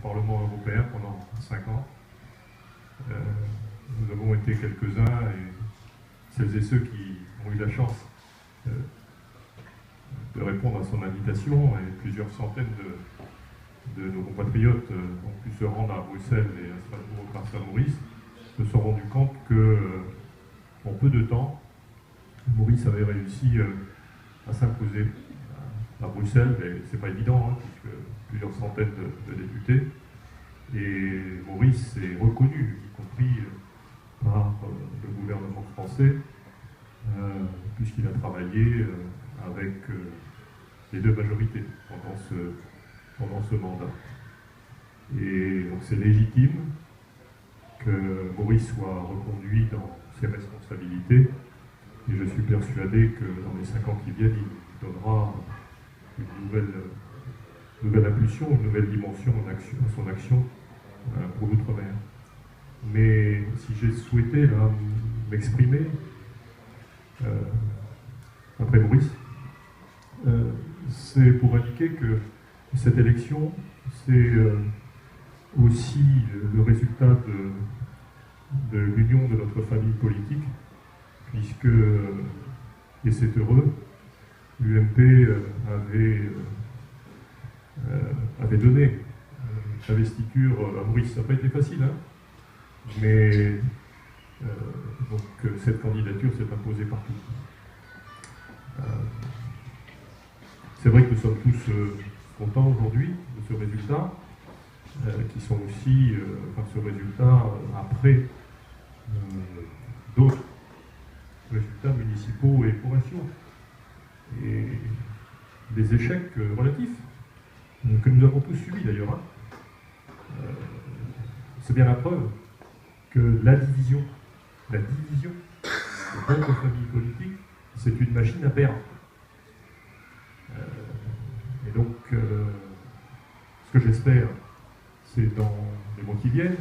Parlement européen pendant 5 ans. Nous avons été quelques-uns, et celles et ceux qui ont eu la chance de répondre à son invitation, et plusieurs centaines de nos compatriotes ont pu se rendre à Bruxelles et à Strasbourg grâce à Maurice, se sont rendus compte que, en peu de temps, Maurice avait réussi à s'imposer à Bruxelles, mais c'est pas évident, hein, puisque plusieurs centaines de députés. Et Maurice est reconnu, y compris par le gouvernement français, puisqu'il a travaillé avec les deux majorités pendant ce mandat. Et donc c'est légitime que Maurice soit reconduit dans ses responsabilités, et je suis persuadé que dans les 5 ans qui viennent, il donnera une nouvelle impulsion, une nouvelle dimension à son action pour l'outre-mer. Mais si j'ai souhaité là m'exprimer après Maurice, c'est pour indiquer que cette élection, c'est aussi le résultat de l'union de notre famille politique, puisque, et c'est heureux, l'UMP avait donné l'investiture à Maurice. Ça n'a pas été facile, hein, mais donc cette candidature s'est imposée partout. C'est vrai que nous sommes tous contents aujourd'hui de ce résultat, qui sont aussi, ce résultat après d'autres résultats municipaux et provinciaux, et des échecs relatifs que nous avons tous subis d'ailleurs. C'est bien la preuve que la division de notre famille politique, c'est une machine à perdre. Et donc, ce que j'espère, c'est dans les mois qui viennent,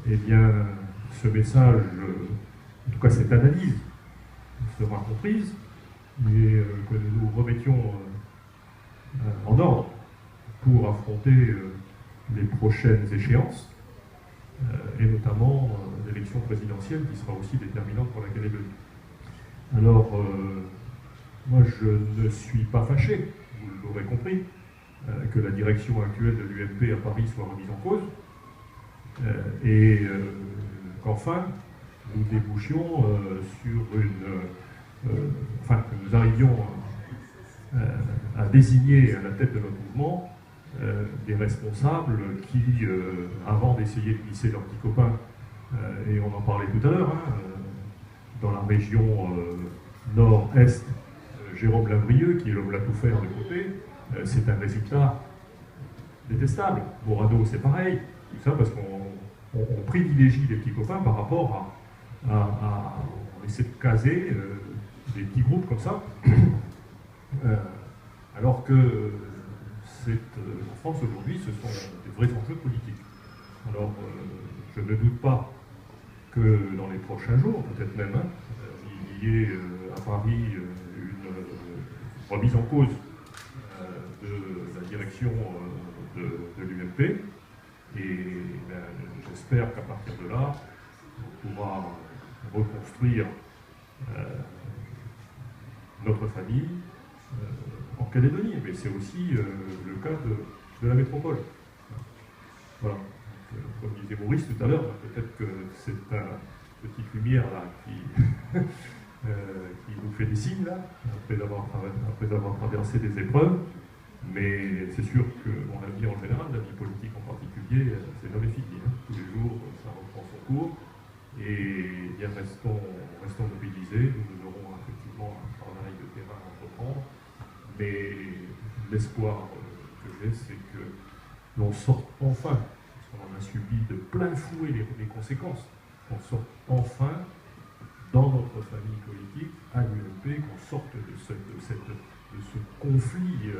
eh bien, ce message, en tout cas cette analyse, sera comprise, et que nous nous remettions en ordre pour affronter les prochaines échéances, et notamment l'élection présidentielle qui sera aussi déterminante pour la Calédonie. Alors, moi je ne suis pas fâché, vous l'aurez compris, que la direction actuelle de l'UMP à Paris soit remise en cause, et qu'enfin nous débouchions sur que nous arrivions à désigner à la tête de notre mouvement des responsables qui, avant d'essayer de glisser leurs petits copains, et on en parlait tout à l'heure, dans la région nord-est, Jérôme Lavrieux, qui est l'homme là tout faire de côté, c'est un résultat détestable. Morano, c'est pareil, tout ça parce qu'on privilégie les petits copains par rapport à on essaie de caser des petits groupes comme ça, alors que en France aujourd'hui, ce sont des vrais enjeux politiques. Alors, je ne doute pas que dans les prochains jours, peut-être même, il y ait à Paris une remise en cause de la direction de l'UMP, et j'espère qu'à partir de là, on pourra reconstruire notre famille en Calédonie, mais c'est aussi le cas de la métropole. Voilà. Donc, comme disait Maurice tout à l'heure, peut-être que c'est une petite lumière là qui nous fait des signes là, après avoir traversé des épreuves, mais c'est sûr que la vie en général, la vie politique en particulier, c'est jamais fini. Hein. Tous les jours, ça reprend son cours, et bien, restons mobilisés. Nous aurons effectivement un travail de terrain à entreprendre, mais l'espoir que j'ai, c'est que l'on sorte enfin, parce qu'on en a subi de plein fouet les conséquences, qu'on sorte enfin dans notre famille politique, à l'UMP, qu'on sorte de ce conflit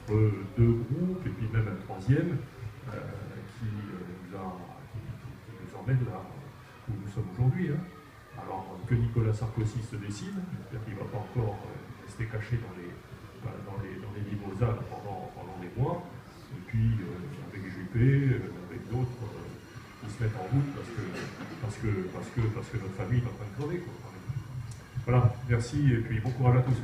entre deux groupes, et puis même un troisième, qui nous emmène là où nous sommes aujourd'hui. Hein. Alors que Nicolas Sarkozy se décide, j'espère qu'il ne va pas encore rester caché dans les mimosas pendant des mois, et puis avec occupés, avec d'autres qui se mettent en route parce que notre famille est en train de crever, quoi. Voilà, merci et puis bon courage à tous.